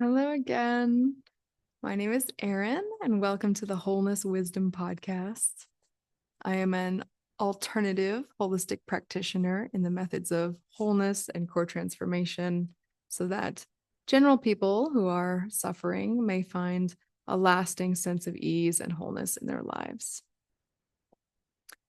Hello again. My name is Erin, and welcome to the Wholeness Wisdom Podcast. I am an alternative holistic practitioner in the methods of wholeness and core transformation so that general people who are suffering may find a lasting sense of ease and wholeness in their lives.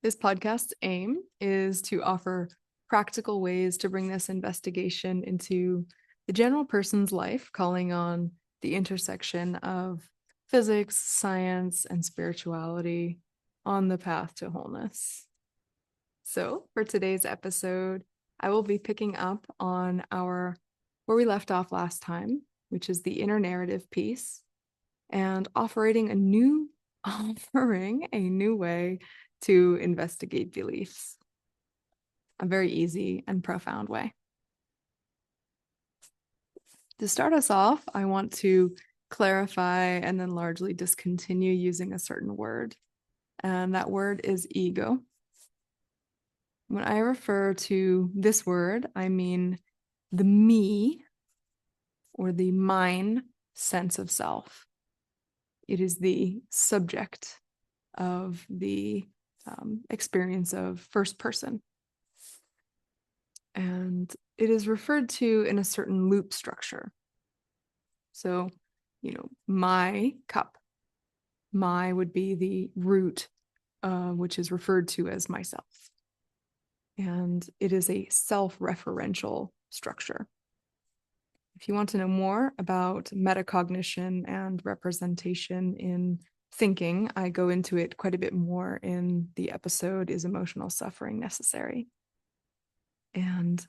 This podcast's aim is to offer practical ways to bring this investigation into the general person's life, calling on the intersection of physics, science, and spirituality on the path to wholeness. So for today's episode, I will be picking up on where we left off last time, which is the inner narrative piece, and offering a new way to investigate beliefs. A very easy and profound way. To start us off, I want to clarify and then largely discontinue using a certain word. And that word is ego. When I refer to this word, I mean the me or the mine sense of self. It is the subject of the experience of first person. And it is referred to in a certain loop structure. So, my cup. My would be the root, which is referred to as myself. And it is a self-referential structure. If you want to know more about metacognition and representation in thinking, I go into it quite a bit more in the episode, Is Emotional Suffering Necessary? And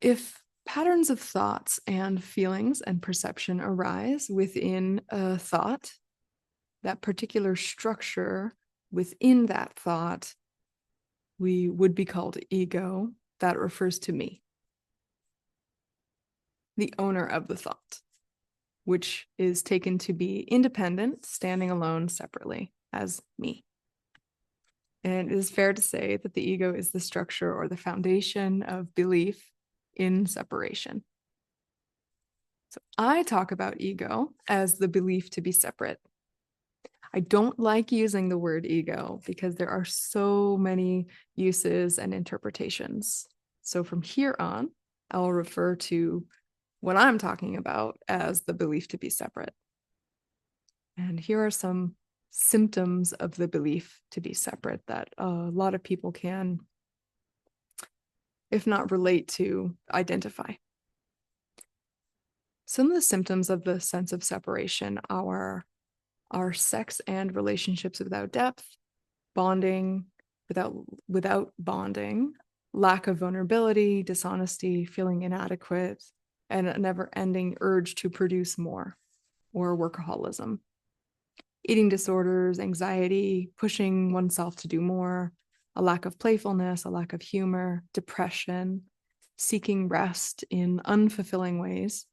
if patterns of thoughts and feelings and perception arise within a thought, that particular structure within that thought, we would be called ego. That refers to me, the owner of the thought, which is taken to be independent, standing alone separately as me. And it is fair to say that the ego is the structure or the foundation of belief in separation. So I talk about ego as the belief to be separate. I don't like using the word ego because there are so many uses and interpretations. So from here on, I'll refer to what I'm talking about as the belief to be separate. And here are some symptoms of the belief to be separate that a lot of people can, if not relate to, identify. Some of the symptoms of the sense of separation are sex and relationships without depth, bonding without bonding, lack of vulnerability, dishonesty, feeling inadequate, and a never-ending urge to produce more, or workaholism. Eating disorders, anxiety, pushing oneself to do more, a lack of playfulness, a lack of humor, depression, seeking rest in unfulfilling ways,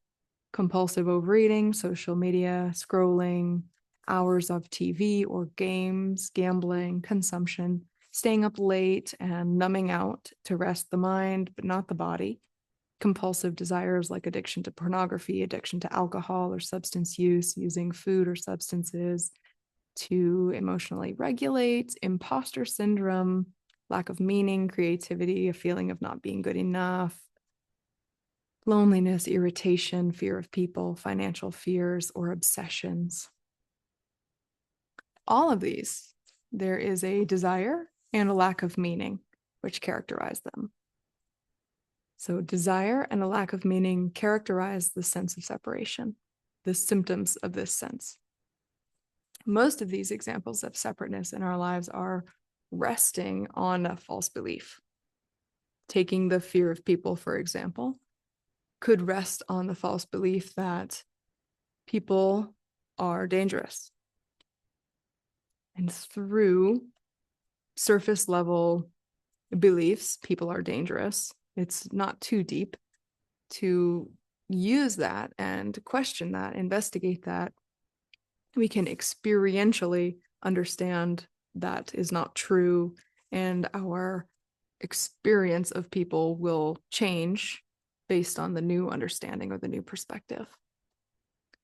compulsive overeating, social media, scrolling, hours of TV or games, gambling, consumption, staying up late and numbing out to rest the mind, but not the body, compulsive desires like addiction to pornography, addiction to alcohol or substance use, using food or substances to emotionally regulate, imposter syndrome, lack of meaning, creativity, a feeling of not being good enough, loneliness, irritation, fear of people, financial fears, or obsessions. All of these, there is a desire and a lack of meaning which characterize them. So desire and a lack of meaning characterize the sense of separation, the symptoms of this sense. Most of these examples of separateness in our lives are resting on a false belief. Taking the fear of people, for example, could rest on the false belief that people are dangerous. And through surface level beliefs, people are dangerous. It's not too deep to use that and question that, investigate that. We can experientially understand that is not true, and our experience of people will change based on the new understanding or the new perspective.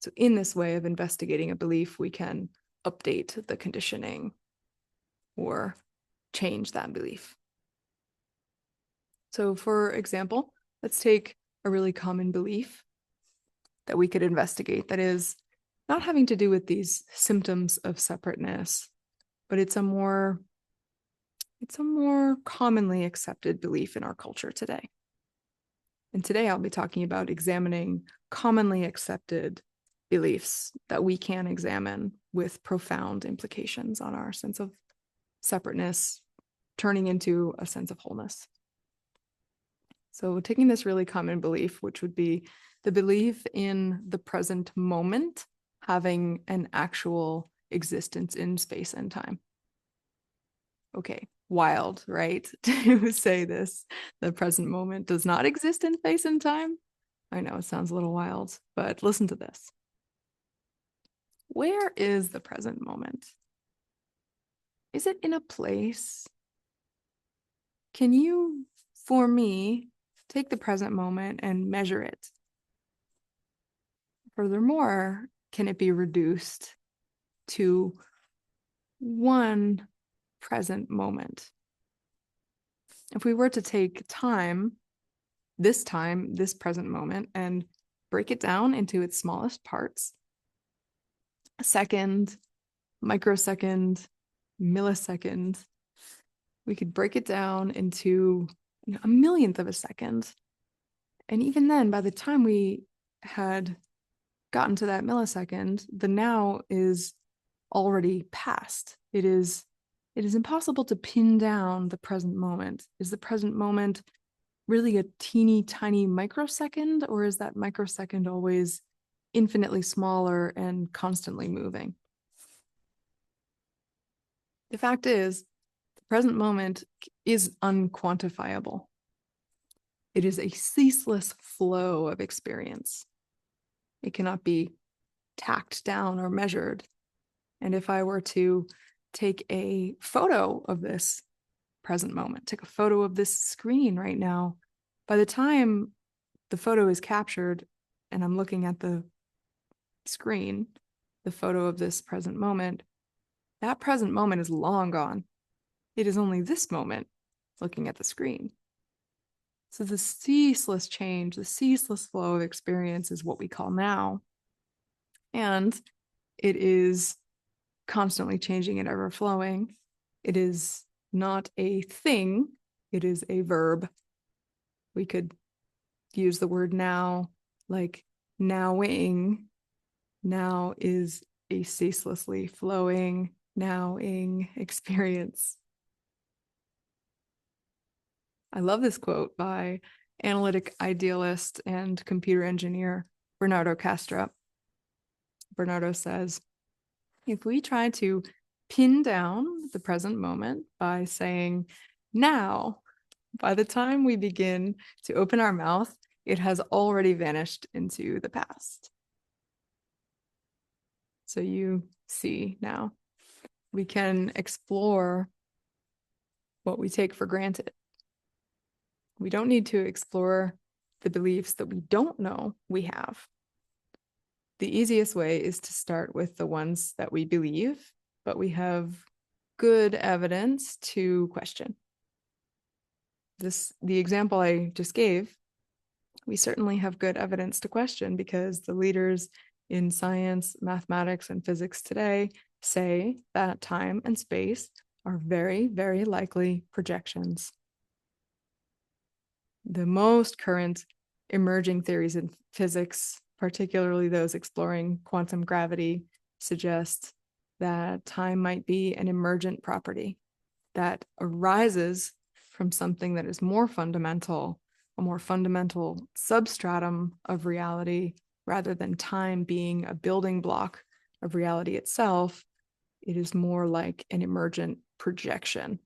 So in this way of investigating a belief, we can update the conditioning or change that belief. So for example, let's take a really common belief that we could investigate that is not having to do with these symptoms of separateness, but it's a more commonly accepted belief in our culture today. And today I'll be talking about examining commonly accepted beliefs that we can examine with profound implications on our sense of separateness, turning into a sense of wholeness. So taking this really common belief, which would be the belief in the present moment having an actual existence in space and time. Okay, wild, right? To say this, the present moment does not exist in space and time. I know it sounds a little wild, but listen to this. Where is the present moment? Is it in a place? Can you, for me, take the present moment and measure it? Furthermore, can it be reduced to one present moment? If we were to take time, this present moment, and break it down into its smallest parts, a second, microsecond, millisecond, we could break it down into a millionth of a second. And even then, by the time we had gotten to that millisecond, the now is already past. It is impossible to pin down the present moment. Is the present moment really a teeny tiny microsecond, or is that microsecond always infinitely smaller and constantly moving? The fact is, the present moment is unquantifiable. It is a ceaseless flow of experience. It cannot be tacked down or measured. And if I were to take a photo of this present moment, take a photo of this screen right now, by the time the photo is captured and I'm looking at the screen, the photo of this present moment, that present moment is long gone. It is only this moment looking at the screen. So the ceaseless change, the ceaseless flow of experience is what we call now. And it is constantly changing and ever flowing. It is not a thing, it is a verb. We could use the word now, like nowing. Now is a ceaselessly flowing, nowing experience. I love this quote by analytic idealist and computer engineer Bernardo Castro. Bernardo says, if we try to pin down the present moment by saying now, by the time we begin to open our mouth, it has already vanished into the past. So you see now, we can explore what we take for granted. We don't need to explore the beliefs that we don't know we have. The easiest way is to start with the ones that we believe, but we have good evidence to question. The example I just gave, we certainly have good evidence to question because the leaders in science, mathematics, and physics today say that time and space are very, very likely projections. The most current emerging theories in physics, particularly those exploring quantum gravity, suggest that time might be an emergent property that arises from something that is more fundamental, a more fundamental substratum of reality, rather than time being a building block of reality itself. It is more like an emergent projection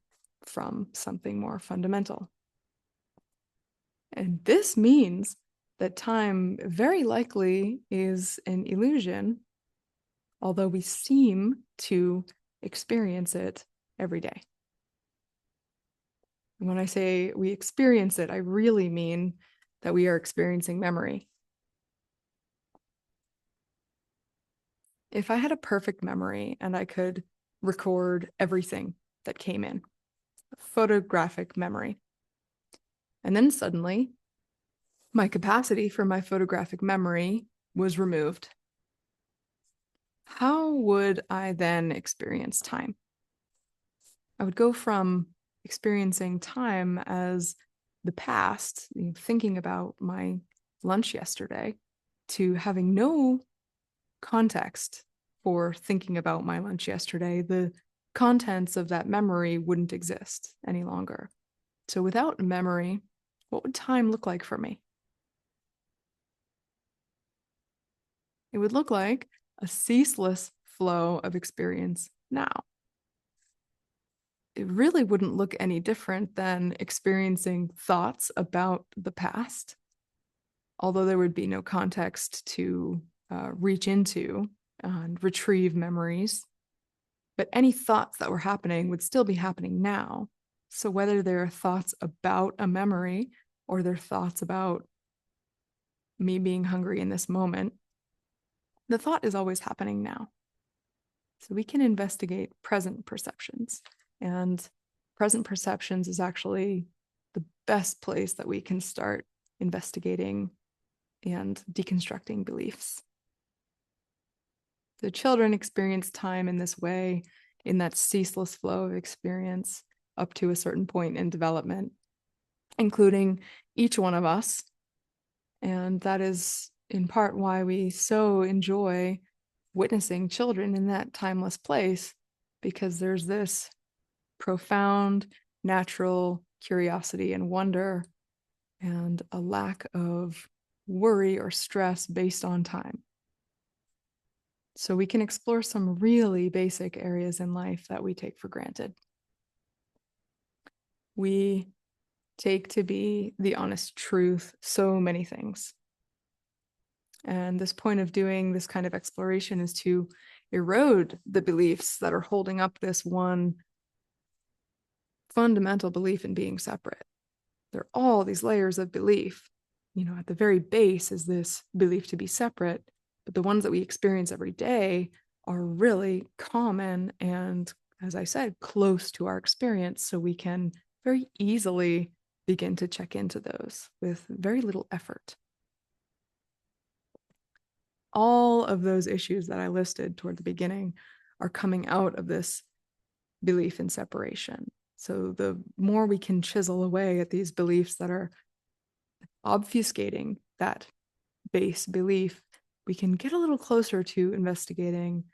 from something more fundamental. And this means that time very likely is an illusion, although we seem to experience it every day. And when I say we experience it, I really mean that we are experiencing memory. If I had a perfect memory and I could record everything that came in, photographic memory, and then suddenly my capacity for my photographic memory was removed, how would I then experience time? I would go from experiencing time as the past, thinking about my lunch yesterday, to having no context for thinking about my lunch yesterday. The contents of that memory wouldn't exist any longer. So without memory, what would time look like for me? It would look like a ceaseless flow of experience now. It really wouldn't look any different than experiencing thoughts about the past, although there would be no context to reach into and retrieve memories. But any thoughts that were happening would still be happening now. So whether they're thoughts about a memory or they're thoughts about me being hungry in this moment, the thought is always happening now. So we can investigate present perceptions. And present perceptions is actually the best place that we can start investigating and deconstructing beliefs. The children experience time in this way, in that ceaseless flow of experience up to a certain point in development, including each one of us. And that is in part why we so enjoy witnessing children in that timeless place, because there's this profound natural curiosity and wonder and a lack of worry or stress based on time. So we can explore some really basic areas in life that we take for granted. We take to be the honest truth so many things. And this point of doing this kind of exploration is to erode the beliefs that are holding up this one fundamental belief in being separate. There are all these layers of belief. At the very base is this belief to be separate, but the ones that we experience every day are really common and, as I said, close to our experience. So we can very easily begin to check into those with very little effort. All of those issues that I listed toward the beginning are coming out of this belief in separation. So the more we can chisel away at these beliefs that are obfuscating that base belief, we can get a little closer to investigating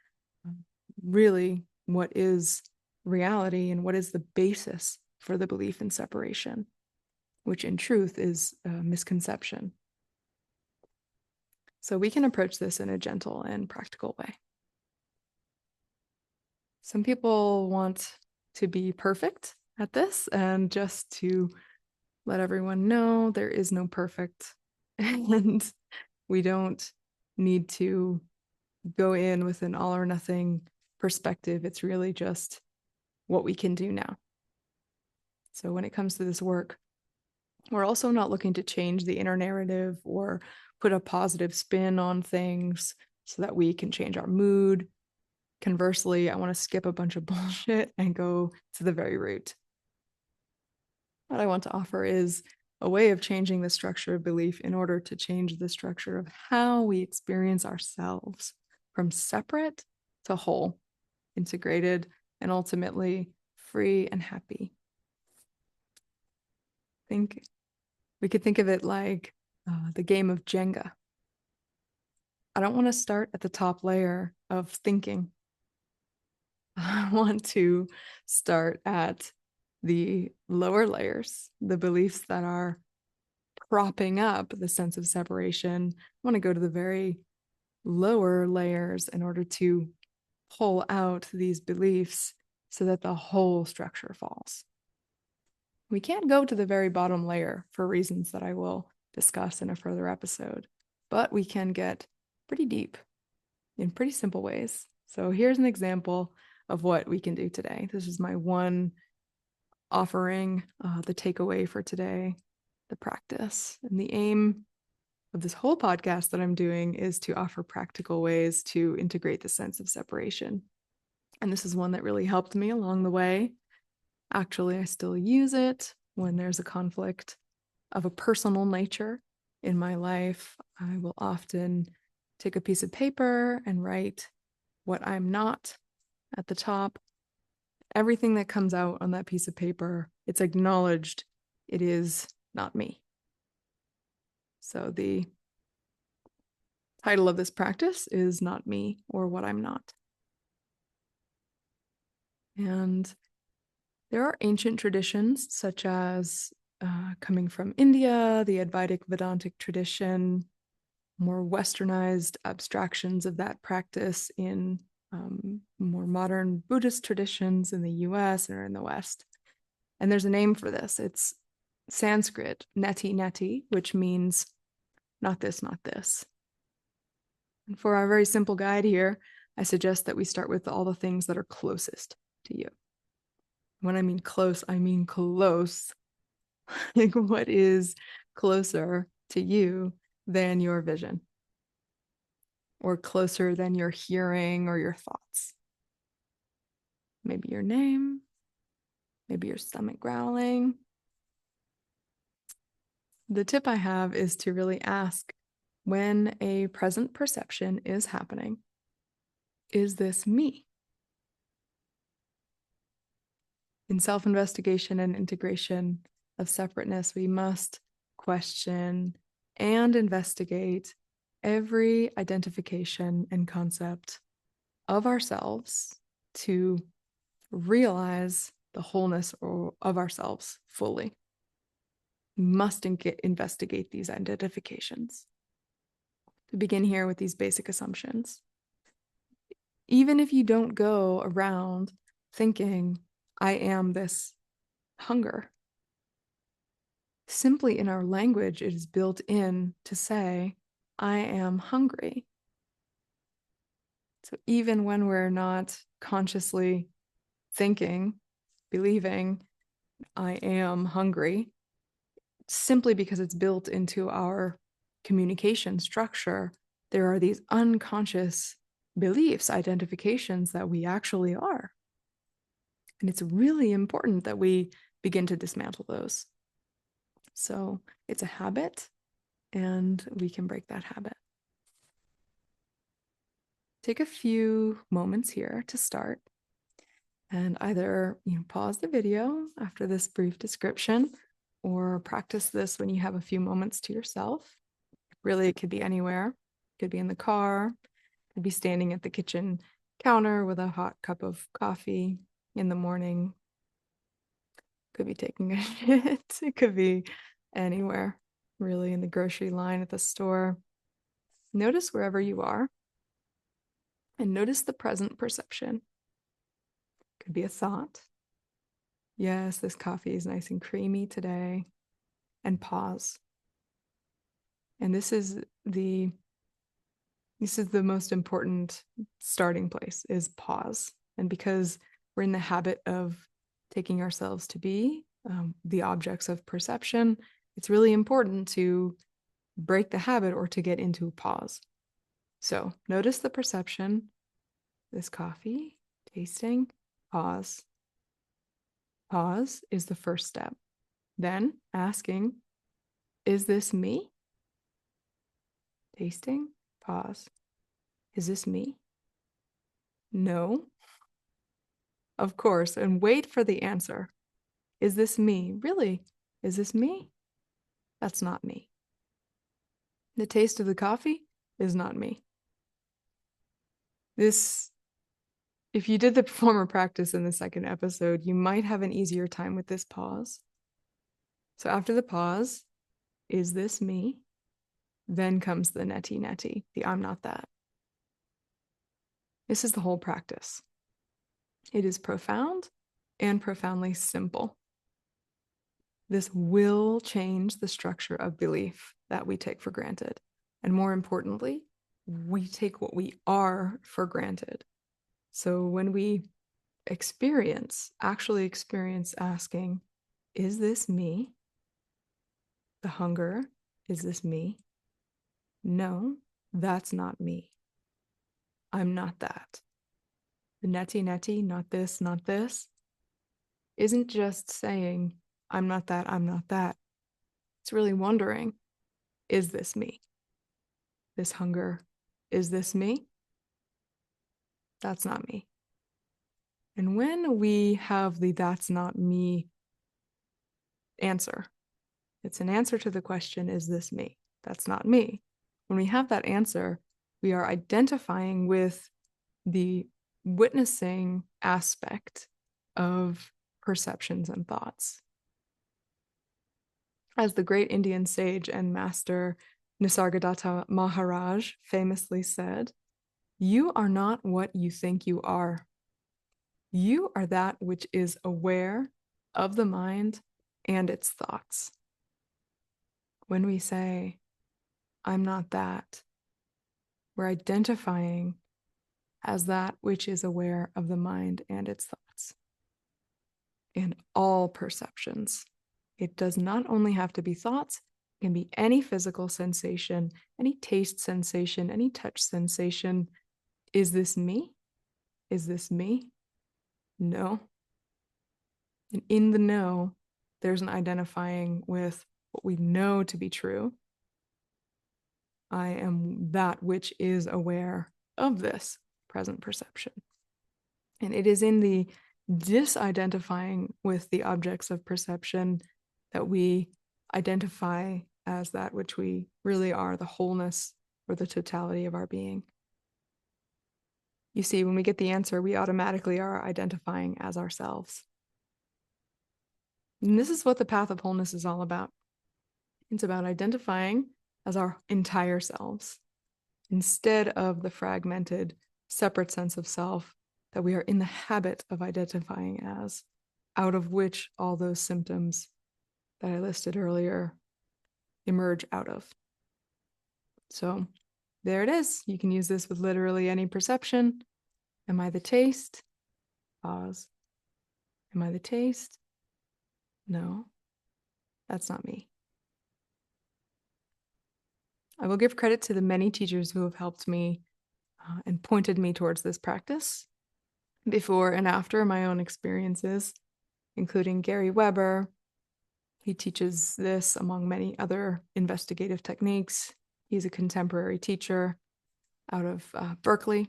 really what is reality and what is the basis for the belief in separation, which in truth is a misconception. So we can approach this in a gentle and practical way. Some people want to be perfect at this, and just to let everyone know, there is no perfect, and we don't need to go in with an all or nothing perspective. It's really just what we can do now. So when it comes to this work, we're also not looking to change the inner narrative or put a positive spin on things so that we can change our mood. Conversely, I want to skip a bunch of bullshit and go to the very root. What I want to offer is a way of changing the structure of belief in order to change the structure of how we experience ourselves, from separate to whole, integrated, and ultimately free and happy. We could think of it like the game of Jenga. I don't want to start at the top layer of thinking. I want to start at the lower layers, the beliefs that are propping up the sense of separation. I want to go to the very lower layers in order to pull out these beliefs so that the whole structure falls. We can't go to the very bottom layer for reasons that I will discuss in a further episode, but we can get pretty deep in pretty simple ways. So here's an example of what we can do today. This is my one offering, the takeaway for today, the practice. And the aim of this whole podcast that I'm doing is to offer practical ways to integrate the sense of separation. And this is one that really helped me along the way. Actually, I still use it when there's a conflict of a personal nature in my life. I will often take a piece of paper and write what I'm not at the top. Everything that comes out on that piece of paper, it's acknowledged it is not me. So the title of this practice is Not Me or What I'm Not. And there are ancient traditions, such as coming from India, the Advaitic Vedantic tradition, more westernized abstractions of that practice in more modern Buddhist traditions in the US or in the West. And there's a name for this. It's Sanskrit, neti neti, which means not this, not this. And for our very simple guide here, I suggest that we start with all the things that are closest to you. When I mean close, I mean close. Like, what is closer to you than your vision? Or closer than your hearing or your thoughts? Maybe your name, maybe your stomach growling. The tip I have is to really ask, when a present perception is happening, is this me? In self-investigation and integration of separateness, we must question and investigate every identification and concept of ourselves to realize the wholeness of ourselves fully. We must investigate these identifications. To begin here with these basic assumptions. Even if you don't go around thinking, I am this hunger, simply in our language, it is built in to say, I am hungry. So even when we're not consciously thinking, believing, I am hungry, simply because it's built into our communication structure, there are these unconscious beliefs, identifications that we actually are. And it's really important that we begin to dismantle those. So it's a habit, and we can break that habit. Take a few moments here to start and either pause the video after this brief description or practice this when you have a few moments to yourself. Really, it could be anywhere. It could be in the car. It could be standing at the kitchen counter with a hot cup of coffee in the morning. It could be taking a shit. It could be anywhere, really, in the grocery line, at the store. Notice wherever you are and notice the present perception. Could be a thought. Yes, this coffee is nice and creamy today. And pause. And this is the most important starting place, is pause. And because we're in the habit of taking ourselves to be the objects of perception, it's really important to break the habit or to get into a pause. So notice the perception, this coffee, tasting, pause. Pause is the first step. Then asking, is this me? Tasting, pause. Is this me? No. Of course, and wait for the answer. Is this me? Really? Is this me? That's not me. The taste of the coffee is not me. If you did the performer practice in the second episode, you might have an easier time with this pause. So after the pause, is this me? Then comes the neti neti, the I'm not that. This is the whole practice. It is profound and profoundly simple. This will change the structure of belief that we take for granted. And more importantly, we take what we are for granted. So when we actually experience asking, is this me? The hunger, is this me? No, that's not me. I'm not that. The neti, not this, isn't just saying, I'm not that, I'm not that. It's really wondering, is this me? This hunger, is this me? That's not me. And when we have the that's not me answer, it's an answer to the question, is this me? That's not me. When we have that answer, we are identifying with the witnessing aspect of perceptions and thoughts. As the great Indian sage and master Nisargadatta Maharaj famously said, you are not what you think you are. You are that which is aware of the mind and its thoughts. When we say, I'm not that, we're identifying as that which is aware of the mind and its thoughts. In all perceptions, it does not only have to be thoughts, it can be any physical sensation, any taste sensation, any touch sensation. Is this me? Is this me? No. And in the no, there's an identifying with what we know to be true. I am that which is aware of this present perception. And it is in the disidentifying with the objects of perception that we identify as that which we really are, the wholeness or the totality of our being. You see, when we get the answer, we automatically are identifying as ourselves. And this is what the path of wholeness is all about. It's about identifying as our entire selves instead of the fragmented, separate sense of self that we are in the habit of identifying as, out of which all those symptoms that I listed earlier emerge out of. So there it is. You can use this with literally any perception. Am I the taste? Pause. Am I the taste? No, that's not me. I will give credit to the many teachers who have helped me and pointed me towards this practice before and after my own experiences, including Gary Weber. He teaches this among many other investigative techniques. He's a contemporary teacher out of Berkeley.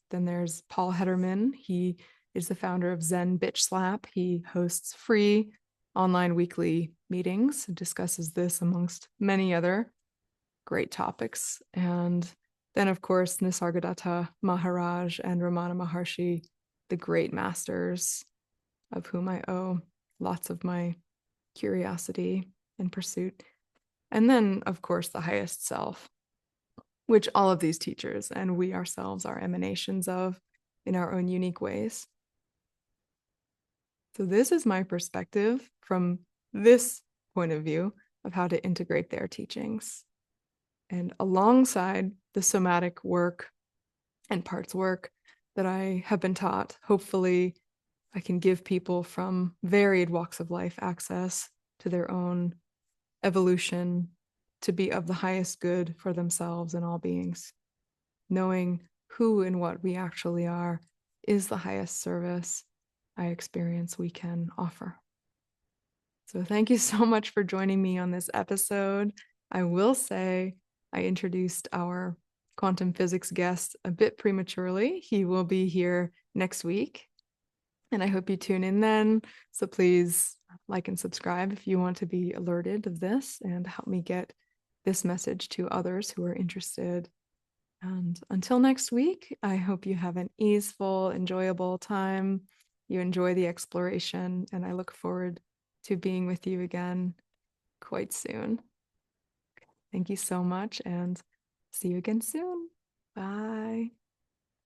Then there's Paul Hederman. He is the founder of Zen Bitch Slap. He hosts free online weekly meetings and discusses this amongst many other great topics. And then, of course, Nisargadatta Maharaj and Ramana Maharshi, the great masters of whom I owe lots of my curiosity and pursuit. And then, of course, the highest self, which all of these teachers and we ourselves are emanations of in our own unique ways. So this is my perspective from this point of view of how to integrate their teachings. And alongside the somatic work and parts work that I have been taught, hopefully I can give people from varied walks of life access to their own evolution to be of the highest good for themselves and all beings. Knowing who and what we actually are is the highest service I experience we can offer. So thank you so much for joining me on this episode. I will say I introduced our quantum physics guest a bit prematurely. He will be here next week, and I hope you tune in then. So please like and subscribe if you want to be alerted of this and help me get this message to others who are interested. And until next week, I hope you have an easeful, enjoyable time. You enjoy the exploration, and I look forward to being with you again quite soon. Thank you so much, and see you again soon. Bye.